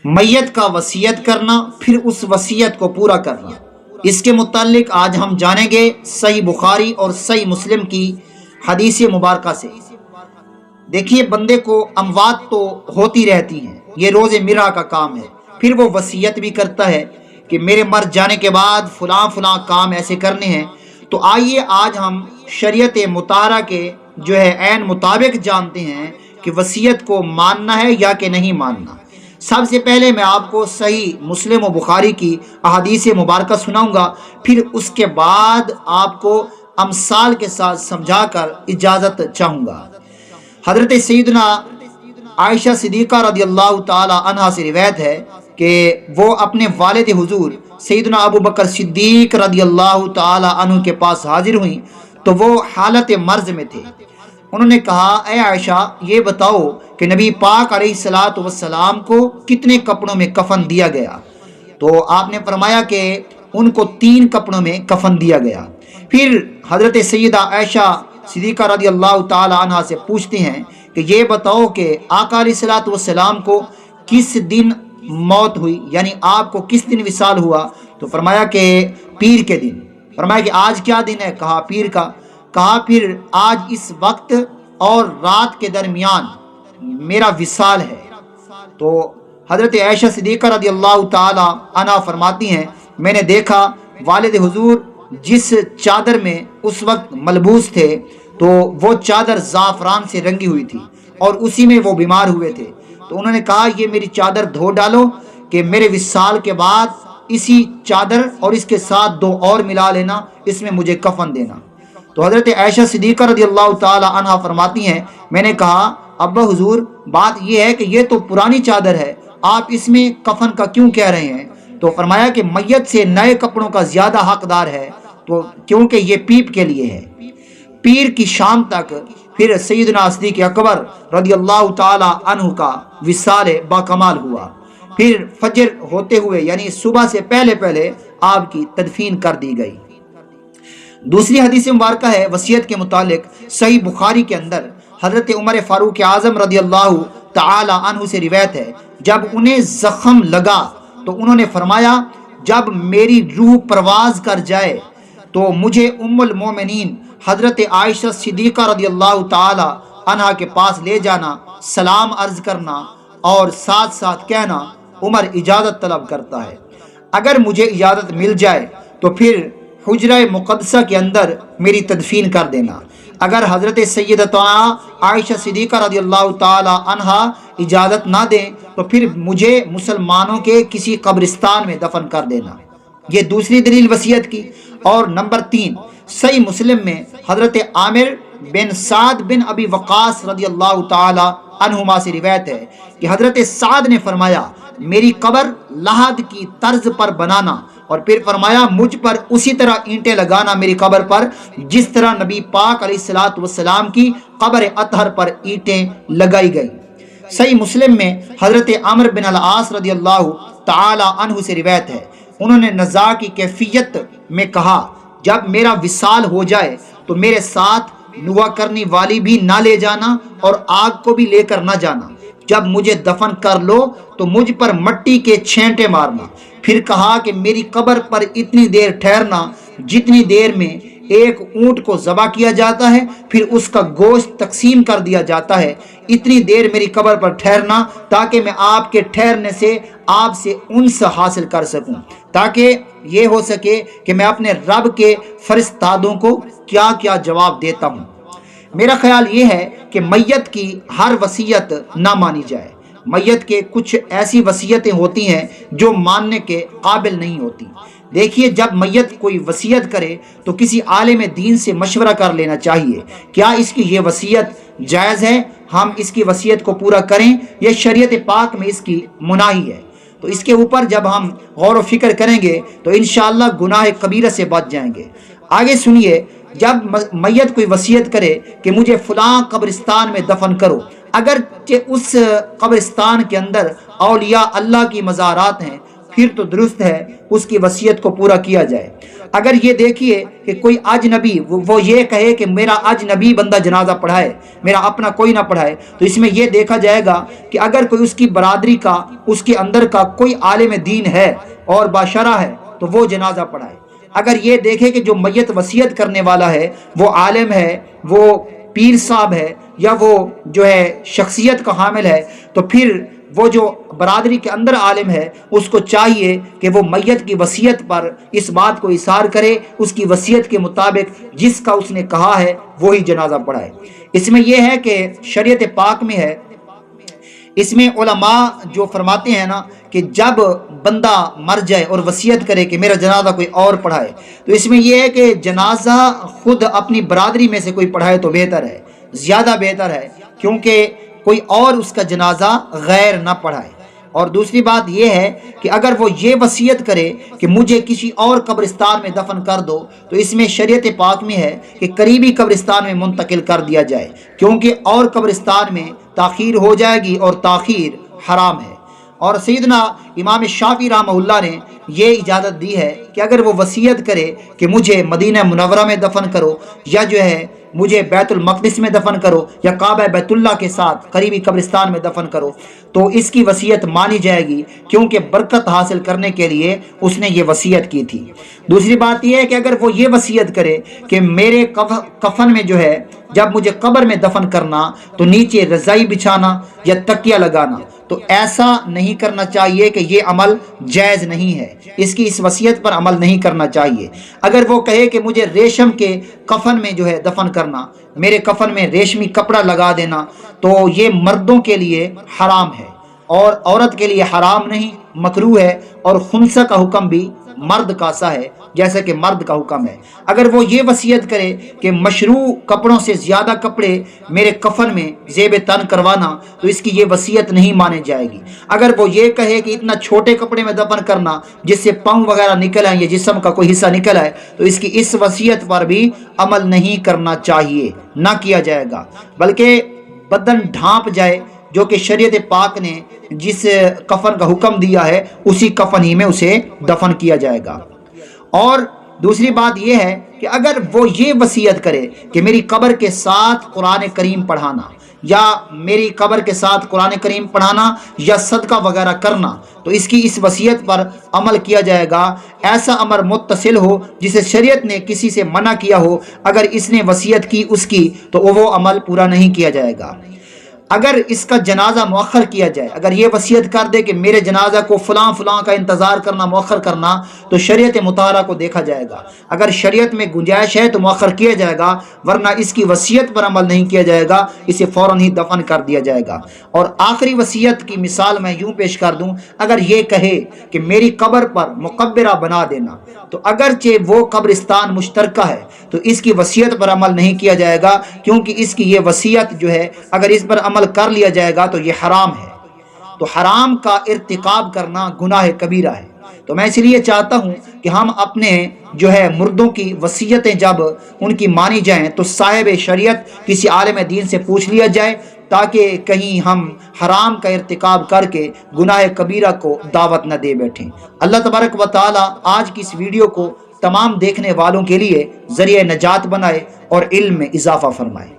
میت کا وصیت کرنا، پھر اس وصیت کو پورا کرنا، اس کے متعلق آج ہم جانیں گے صحیح بخاری اور صحیح مسلم کی حدیث مبارکہ سے۔ دیکھیے، بندے کو اموات تو ہوتی رہتی ہیں، یہ روز مرہ کا کام ہے، پھر وہ وصیت بھی کرتا ہے کہ میرے مر جانے کے بعد فلاں فلاں کام ایسے کرنے ہیں۔ تو آئیے آج ہم شریعت مطہرہ کے جو ہے عین مطابق جانتے ہیں کہ وصیت کو ماننا ہے یا کہ نہیں ماننا۔ سب سے پہلے میں آپ کو صحیح مسلم و بخاری کی احادیث مبارکہ سناؤں گا، پھر اس کے بعد آپ کو امثال کے ساتھ سمجھا کر اجازت چاہوں گا۔ حضرت سیدنا عائشہ صدیقہ رضی اللہ تعالی عنہا سے روایت ہے کہ وہ اپنے والد حضور سیدنا ابو بکر صدیق رضی اللہ تعالی عنہ کے پاس حاضر ہوئیں تو وہ حالت مرض میں تھے۔ انہوں نے کہا، اے عائشہ، یہ بتاؤ کہ نبی پاک علیہ الصلاۃ والسلام کو کتنے کپڑوں میں کفن دیا گیا؟ تو آپ نے فرمایا کہ ان کو 3 کپڑوں میں کفن دیا گیا۔ پھر حضرت سیدہ عائشہ صدیقہ رضی اللہ تعالی عنہ سے پوچھتے ہیں کہ یہ بتاؤ کہ آقا علیہ الصلاۃ والسلام کو کس دن موت ہوئی، یعنی آپ کو کس دن وصال ہوا؟ تو فرمایا کہ پیر کے دن۔ فرمایا کہ آج کیا دن ہے؟ کہا پیر کا۔ کہا پھر آج اس وقت اور رات کے درمیان میرا وصال ہے۔ تو حضرت عائشہ صدیقہ رضی اللہ تعالی عنہ فرماتی ہیں، میں نے دیکھا والد حضور جس چادر میں اس وقت ملبوس تھے تو وہ چادر زعفران سے رنگی ہوئی تھی اور اسی میں وہ بیمار ہوئے تھے۔ تو انہوں نے کہا، یہ میری چادر دھو ڈالو کہ میرے وصال کے بعد اسی چادر اور اس کے ساتھ 2 اور ملا لینا، اس میں مجھے کفن دینا۔ تو حضرت عائشہ صدیقہ رضی اللہ تعالی عنہ فرماتی ہیں، میں نے کہا ابا حضور، بات یہ ہے کہ یہ تو پرانی چادر ہے، آپ اس میں کفن کا کیوں کہہ رہے ہیں؟ تو فرمایا کہ میت سے نئے کپڑوں کا زیادہ حقدار ہے، تو کیونکہ یہ پیپ کے لیے ہے۔ پیر کی شام تک پھر سیدنا صدیق اکبر رضی اللہ تعالی عنہ کا وصال باکمال ہوا۔ پھر فجر ہوتے ہوئے یعنی صبح سے پہلے پہلے آپ کی تدفین کر دی گئی۔ دوسری حدیث مبارکہ ہے وصیت کے متعلق، صحیح بخاری کے اندر حضرت عمر فاروق اعظم رضی اللہ تعالی عنہ سے روایت ہے، جب انہیں زخم لگا تو انہوں نے فرمایا، جب میری روح پرواز کر جائے تو مجھے ام المومنین حضرت عائشہ صدیقہ رضی اللہ تعالی عنہا کے پاس لے جانا، سلام عرض کرنا اور ساتھ ساتھ کہنا عمر اجازت طلب کرتا ہے۔ اگر مجھے اجازت مل جائے تو پھر حجرہ مقدسہ کے اندر میری تدفین کر دینا۔ اگر حضرت سیدتنا عائشہ صدیقہ رضی اللہ تعالی عنہا اجازت نہ دیں تو پھر مجھے مسلمانوں کے کسی قبرستان میں دفن کر دینا۔ یہ دوسری دلیل وصیت کی۔ اور نمبر 3، صحیح مسلم میں حضرت عامر بن سعد بن ابی وقاص رضی اللہ تعالی عنہما سے روایت ہے کہ حضرت سعد نے فرمایا، میری قبر لحد کی طرز پر بنانا، اور پھر فرمایا مجھ پر اسی طرح اینٹیں لگانا میری قبر پر جس طرح نبی پاک علیہ الصلاۃ والسلام کی قبر اطہر پر اینٹیں لگائی گئی۔ صحیح مسلم میں حضرت عمرو بن العاص رضی اللہ تعالی عنہ سے روایت ہے، انہوں نے نزاع کی کیفیت میں کہا، جب میرا وصال ہو جائے تو میرے ساتھ نوا کرنے والی بھی نہ لے جانا اور آگ کو بھی لے کر نہ جانا۔ جب مجھے دفن کر لو تو مجھ پر مٹی کے چھینٹے مارنا۔ پھر کہا کہ میری قبر پر اتنی دیر ٹھہرنا جتنی دیر میں ایک اونٹ کو ذبح کیا جاتا ہے پھر اس کا گوشت تقسیم کر دیا جاتا ہے، اتنی دیر میری قبر پر ٹھہرنا تاکہ میں آپ کے ٹھہرنے سے آپ سے انس حاصل کر سکوں، تاکہ یہ ہو سکے کہ میں اپنے رب کے فرشتادوں کو کیا کیا جواب دیتا ہوں۔ میرا خیال یہ ہے کہ میت کی ہر وصیت نہ مانی جائے۔ میت کے کچھ ایسی وصیتیں ہوتی ہیں جو ماننے کے قابل نہیں ہوتی۔ دیکھیے، جب میت کوئی وصیت کرے تو کسی عالم دین سے مشورہ کر لینا چاہیے، کیا اس کی یہ وصیت جائز ہے، ہم اس کی وصیت کو پورا کریں، یہ شریعت پاک میں اس کی مناہی ہے؟ تو اس کے اوپر جب ہم غور و فکر کریں گے تو انشاءاللہ گناہ کبیرہ سے بچ جائیں گے۔ آگے سنیے، جب میت کوئی وصیت کرے کہ مجھے فلاں قبرستان میں دفن کرو، اگرچہ اس قبرستان کے اندر اولیاء اللہ کی مزارات ہیں، پھر تو درست ہے اس کی وصیت کو پورا کیا جائے۔ اگر یہ دیکھیے کہ کوئی اجنبی وہ یہ کہے کہ میرا اجنبی بندہ جنازہ پڑھائے، میرا اپنا کوئی نہ پڑھائے، تو اس میں یہ دیکھا جائے گا کہ اگر کوئی اس کی برادری کا، اس کے اندر کا کوئی عالم دین ہے اور باشرہ ہے تو وہ جنازہ پڑھائے۔ اگر یہ دیکھے کہ جو میت وصیت کرنے والا ہے وہ عالم ہے، وہ پیر صاحب ہے، یا وہ جو ہے شخصیت کا حامل ہے، تو پھر وہ جو برادری کے اندر عالم ہے اس کو چاہیے کہ وہ میت کی وصیت پر اس بات کو اثار کرے، اس کی وصیت کے مطابق جس کا اس نے کہا ہے وہی جنازہ پڑھائے۔ اس میں یہ ہے کہ شریعت پاک میں ہے، اس میں علماء جو فرماتے ہیں نا کہ جب بندہ مر جائے اور وصیت کرے کہ میرا جنازہ کوئی اور پڑھائے، تو اس میں یہ ہے کہ جنازہ خود اپنی برادری میں سے کوئی پڑھائے تو بہتر ہے، زیادہ بہتر ہے، کیونکہ کوئی اور اس کا جنازہ غیر نہ پڑھائے۔ اور دوسری بات یہ ہے کہ اگر وہ یہ وصیت کرے کہ مجھے کسی اور قبرستان میں دفن کر دو، تو اس میں شریعت پاک میں ہے کہ قریبی قبرستان میں منتقل کر دیا جائے، کیونکہ اور قبرستان میں تاخیر ہو جائے گی اور تاخیر حرام ہے۔ اور سیدنا امام شافعی رحمہ اللہ نے یہ اجازت دی ہے کہ اگر وہ وصیت کرے کہ مجھے مدینہ منورہ میں دفن کرو، یا جو ہے مجھے بیت المقدس میں دفن کرو، یا کعبہ بیت اللہ کے ساتھ قریبی قبرستان میں دفن کرو، تو اس کی وصیت مانی جائے گی، کیونکہ برکت حاصل کرنے کے لیے اس نے یہ وصیت کی تھی۔ دوسری بات یہ ہے کہ اگر وہ یہ وصیت کرے کہ میرے کفن میں جو ہے جب مجھے قبر میں دفن کرنا تو نیچے رضائی بچھانا یا تکیہ لگانا، تو ایسا نہیں کرنا چاہیے، کہ یہ عمل جائز نہیں ہے، اس وصیت پر عمل نہیں کرنا چاہیے۔ اگر وہ کہے کہ مجھے ریشم کے کفن میں جو ہے دفن کرنا، میرے کفن میں ریشمی کپڑا لگا دینا، تو یہ مردوں کے لیے حرام ہے اور عورت کے لیے حرام نہیں، مکروہ ہے، اور خنثی کا حکم بھی مرد کا سا ہے جیسا کہ مرد کا حکم ہے۔ اگر وہ یہ وصیت کرے کہ مشروع کپڑوں سے زیادہ کپڑے میرے کفن میں زیب تن کروانا، تو اس کی یہ وصیت نہیں مانے جائے گی۔ اگر وہ یہ کہے کہ اتنا چھوٹے کپڑے میں دفن کرنا جس سے پاؤں وغیرہ نکل آئے یا جسم کا کوئی حصہ نکل آئے، تو اس کی اس وصیت پر بھی عمل نہیں کرنا چاہیے، نہ کیا جائے گا، بلکہ بدن ڈھانپ جائے، جو کہ شریعت پاک نے جس کفن کا حکم دیا ہے اسی کفن ہی میں اسے دفن کیا جائے گا۔ اور دوسری بات یہ ہے کہ اگر وہ یہ وصیت کرے کہ میری قبر کے ساتھ قرآن کریم پڑھانا، یا میری قبر کے ساتھ قرآن کریم پڑھانا یا صدقہ وغیرہ کرنا، تو اس کی اس وصیت پر عمل کیا جائے گا۔ ایسا امر متصل ہو جسے شریعت نے کسی سے منع کیا ہو، اگر اس نے وصیت کی اس کی، تو وہ عمل پورا نہیں کیا جائے گا۔ اگر اس کا جنازہ مؤخر کیا جائے، اگر یہ وصیت کر دے کہ میرے جنازہ کو فلاں فلاں کا انتظار کرنا، مؤخر کرنا، تو شریعت مطالعہ کو دیکھا جائے گا۔ اگر شریعت میں گنجائش ہے تو مؤخر کیا جائے گا، ورنہ اس کی وصیت پر عمل نہیں کیا جائے گا، اسے فوراً ہی دفن کر دیا جائے گا۔ اور آخری وصیت کی مثال میں یوں پیش کر دوں، اگر یہ کہے کہ میری قبر پر مقبرہ بنا دینا، تو اگرچہ وہ قبرستان مشترکہ ہے تو اس کی وصیت پر عمل نہیں کیا جائے گا، کیونکہ اس کی یہ وصیت جو ہے اگر اس پر عمل کر لیا جائے گا تو یہ حرام ہے، تو حرام کا ارتکاب کرنا گناہ کبیرہ ہے۔ تو میں اس لیے چاہتا ہوں کہ ہم اپنے جو ہے مردوں کی وصیتیں جب ان کی مانی جائیں تو صاحب شریعت کسی عالم دین سے پوچھ لیا جائے، تاکہ کہیں ہم حرام کا ارتکاب کر کے گناہ کبیرہ کو دعوت نہ دے بیٹھیں۔ اللہ تبارک و تعالی آج کی اس ویڈیو کو تمام دیکھنے والوں کے لیے ذریعہ نجات بنائے اور علم میں اضافہ فرمائے۔